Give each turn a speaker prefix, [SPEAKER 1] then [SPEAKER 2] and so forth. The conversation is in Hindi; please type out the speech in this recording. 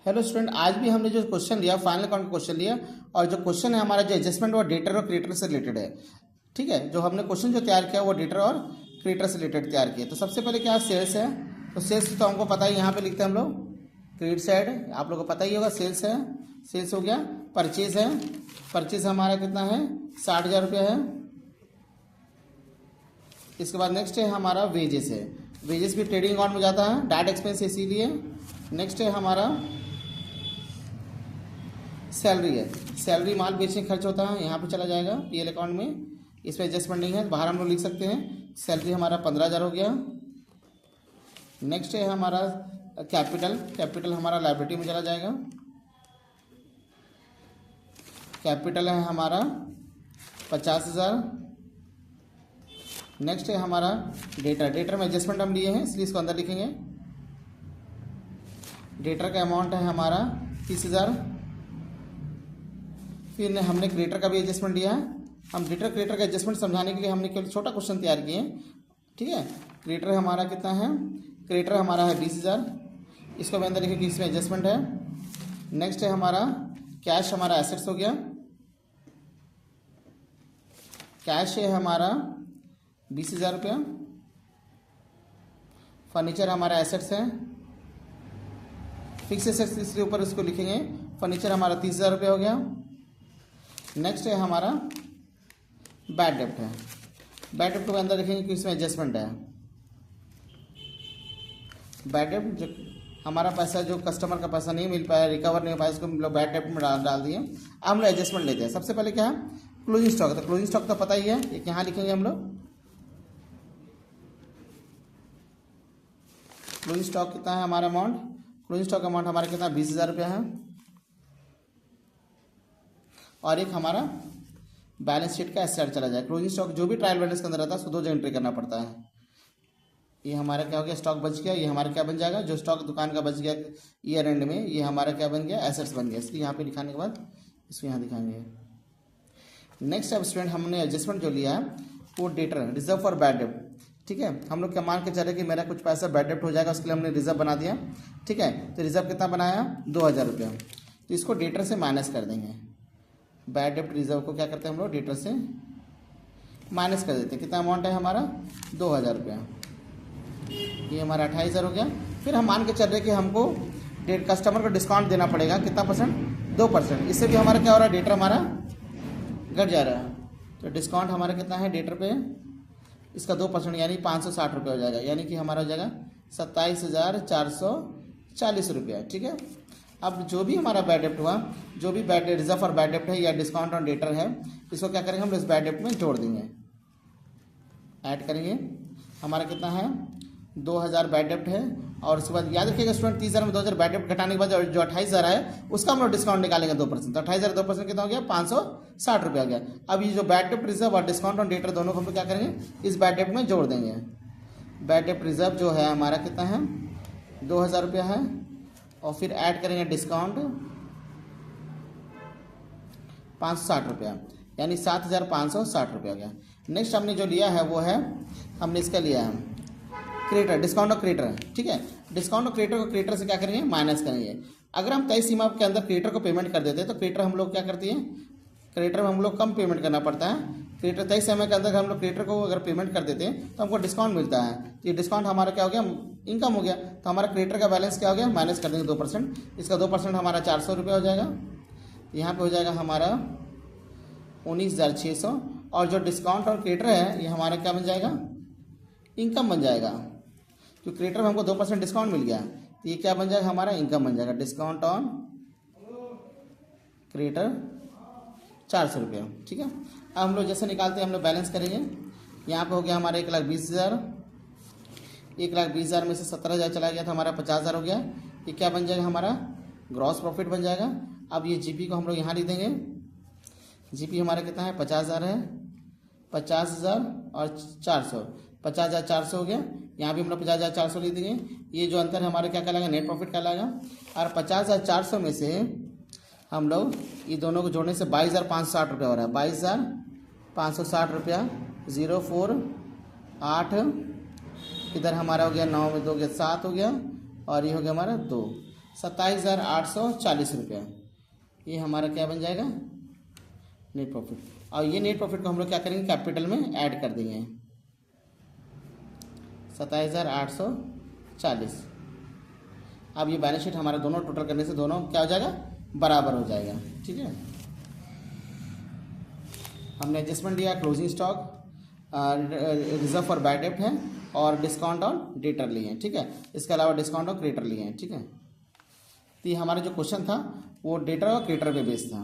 [SPEAKER 1] हेलो स्टूडेंट, आज भी हमने जो क्वेश्चन लिया फाइनल अकाउंट का क्वेश्चन लिया और जो क्वेश्चन है हमारा जो एडजस्टमेंट वो डेटर और क्रिएटर से रिलेटेड है। ठीक है, जो हमने क्वेश्चन जो तैयार किया वो डेटर और क्रिएटर से रिलेटेड तैयार किया। तो सबसे पहले क्या सेल्स है, तो सेल्स तो हमको पता है, यहाँ पे लिखते हैं हम लोग क्रेडिट साइड, आप लोगों को पता ही होगा सेल्स है, सेल्स हो गया। परचेज है, परचेज हमारा कितना है 60,000 रुपया है। इसके बाद नेक्स्ट है हमारा वेजेस है, वेजेस भी ट्रेडिंग अकाउंट में जाता है, डायरेक्ट एक्सपेंस इसीलिए। नेक्स्ट है हमारा सैलरी है, सैलरी माल बेचने खर्च होता है, यहाँ पे चला जाएगा पीएल अकाउंट में, इस पर एडजस्टमेंट नहीं है, बाहर हम लोग लिख सकते हैं। सैलरी हमारा 15,000 हो गया। नेक्स्ट है हमारा कैपिटल, कैपिटल हमारा लायबिलिटी में चला जाएगा। कैपिटल है हमारा 50,000। नेक्स्ट है हमारा डेटर, डेटर में एडजस्टमेंट हम लिए हैं इसलिए इसको अंदर लिखेंगे। डेटर का अमाउंट है हमारा 30,000। फिर हमने क्रिएटर का भी एडजस्टमेंट लिया है। हम डेटर क्रिएटर का एडजस्टमेंट समझाने के लिए हमने केवल छोटा क्वेश्चन तैयार किए हैं। ठीक है, क्रिएटर हमारा कितना है, क्रिएटर हमारा है 20,000, इसको मैं अंदर लिखे कि इसमें एडजस्टमेंट है। नेक्स्ट है हमारा कैश, हमारा एसेट्स हो गया, कैश है हमारा 20,000 रुपया। फर्नीचर हमारा एसेट्स है, फिक्स एसेट्स इसके ऊपर इसको लिखेंगे। फर्नीचर हमारा 30,000 रुपया हो गया। नेक्स्ट है हमारा बैड डेप्ट है, बैड डेप्ट को अंदर लिखेंगे कि इसमें एडजस्टमेंट है। बैड डेप्ट जो हमारा पैसा, जो कस्टमर का पैसा नहीं मिल पाया, रिकवर नहीं हो पाया, इसको हम लोग बैड डेप्ट में डाल दिए। अब हम लोग एडजस्टमेंट लेते हैं। सबसे पहले क्या है क्लोजिंग स्टॉक, तो क्लोजिंग स्टॉक तो पता ही है, एक यहाँ लिखेंगे हम लोग। क्लोजिंग स्टॉक कितना है हमारा अमाउंट, क्लोजिंग स्टॉक अमाउंट हमारा कितना 20,000 रुपया है। और एक हमारा बैलेंस शीट का एसेट चला जाए। क्लोजिंग स्टॉक जो भी ट्रायल बैलेंस के अंदर रहता है उसको 2 एंट्री करना पड़ता है। ये हमारा क्या हो गया, स्टॉक बच गया। ये हमारा क्या बन जाएगा, जो स्टॉक दुकान का बच गया ईयर एंड में, ये हमारा क्या बन गया, एसेट्स बन गया। इसलिए यहाँ पे दिखाने के बाद इसको यहाँ दिखाएंगे। नेक्स्ट अब स्टूडेंट हमने एडजस्टमेंट जो लिया है वो डेटर, रिजर्व फॉर बैड डेप्ट। ठीक है, हम लोग क्या मान के चले कि मेरा कुछ पैसा बैड डेप्ट हो जाएगा, उसके लिए हमने रिजर्व बना दिया। ठीक है, तो रिजर्व कितना बनाया 2,000 रुपया, तो इसको डेटर से माइनस कर देंगे। बैड डेप्ट रिजर्व को क्या करते हैं हम लोग डेटर से माइनस कर देते हैं। कितना अमाउंट है हमारा 2,000 रुपया, ये हमारा 28,000 हो गया। फिर हम मान के चल रहे कि हमको कस्टमर को डिस्काउंट देना पड़ेगा, कितना परसेंट, 2%। इससे भी हमारा क्या हो रहा है, डेटर हमारा घट जा रहा है। तो डिस्काउंट हमारा कितना है डेटर पे, इसका 2% यानी 560 रुपये हो जाएगा, यानी कि हमारा हो जाएगा 27,440 रुपया। ठीक है, अब जो भी हमारा बैड डेप्ट हुआ, जो भी बैड रिजर्व और बैड डेप्ट है या डिस्काउंट ऑन डेटर है, इसको क्या करेंगे हम इस बैड डेप्ट में जोड़ देंगे, ऐड करेंगे। हमारा कितना है 2,000 बैड डेप्ट है। और उसके बाद याद रखिएगा स्टूडेंट 30,000 में 2,000 बैड डेप्ट घटाने के बाद जो 28,000 है उसका हम लोग डिस्काउंट निकालेंगे 2%। तो 28,000 2% कितना हो गया 560 रुपया हो गया। अब ये जो बैड डेप्ट रिजर्व और डिस्काउंट ऑन डेटर दोनों को हम लोग क्या करेंगे इस बैड डेप्ट में जोड़ देंगे। बैड डेप्ट रिजर्व जो है हमारा कितना है 2,000 रुपया है, और फिर ऐड करेंगे डिस्काउंट 560 रुपया, यानी 7,560 रुपया हो गया। नेक्स्ट हमने जो लिया है वो है, हमने इसका लिया है क्रिएटर, डिस्काउंट और क्रिएटर। ठीक है, डिस्काउंट और क्रिएटर को क्रिएटर से क्या करेंगे माइनस करेंगे। अगर हम तय सीमा के अंदर क्रिएटर को पेमेंट कर देते हैं तो क्रिएटर हम लोग क्या करती है, क्रिएटर में हम लोग कम पेमेंट करना पड़ता है। क्रिएटर तय समय के अंदर हम लोग क्रिएटर को अगर पेमेंट कर देते हैं तो हमको डिस्काउंट मिलता है। तो ये डिस्काउंट हमारा क्या हो गया, इनकम हो गया। तो हमारा क्रिएटर का बैलेंस क्या हो गया, माइनस कर देंगे 2%। इसका 2% हमारा 400 रुपया हो जाएगा। यहाँ पे हो जाएगा हमारा 19,600। और जो डिस्काउंट और क्रिएटर है ये हमारा क्या बन जाएगा, इनकम बन जाएगा। जो क्रिएटर में हमको 2% डिस्काउंट मिल गया, तो ये क्या बन जाएगा हमारा इनकम बन जाएगा। डिस्काउंट ऑन क्रिएटर 400 रुपया। ठीक है, अब हम लोग जैसे निकालते हैं हम लोग बैलेंस करेंगे। यहाँ पे हो गया हमारा 1,20,000, 1,20,000 में से 17,000 चला गया था, हमारा 50,000 हो गया। ये क्या बन जाएगा हमारा ग्रॉस प्रॉफिट बन जाएगा। अब ये जीपी को हम लोग यहाँ लिख देंगे। जीपी हमारा कितना है 50,000 है, 50,000 और 400, 50,400 हो गया। यहाँ भी हम लोग 50,400 लिख देंगे। ये जो अंतर है हमारा क्या कहलाएगा, नेट प्रॉफिट कहलाएगा। और 50,400 में से हम लोग ये दोनों को जोड़ने से 22,560 रुपया हो रहा है। 22,560 रुपया, 048, इधर हमारा हो गया 9 में 2 गया 7 हो गया, और ये हो गया हमारा 2। ₹27,840। ये हमारा क्या बन जाएगा, नेट प्रॉफिट। और ये नेट प्रॉफिट को हम लोग क्या करेंगे, कैपिटल में ऐड कर देंगे, 27,840। अब ये बैलेंस शीट हमारा दोनों टोटल करने से दोनों क्या हो जाएगा, बराबर हो जाएगा। ठीक है, हमने एडजस्टमेंट दिया, closing stock, reserve for bad डेब्ट है, और डिस्काउंट ऑन डेटर लिए हैं। ठीक है, इसके अलावा डिस्काउंट ऑन क्रेडिटर लिए हैं। ठीक है, तो ये हमारा जो क्वेश्चन था वो डेटर और क्रेडिटर पे बेस्ड था।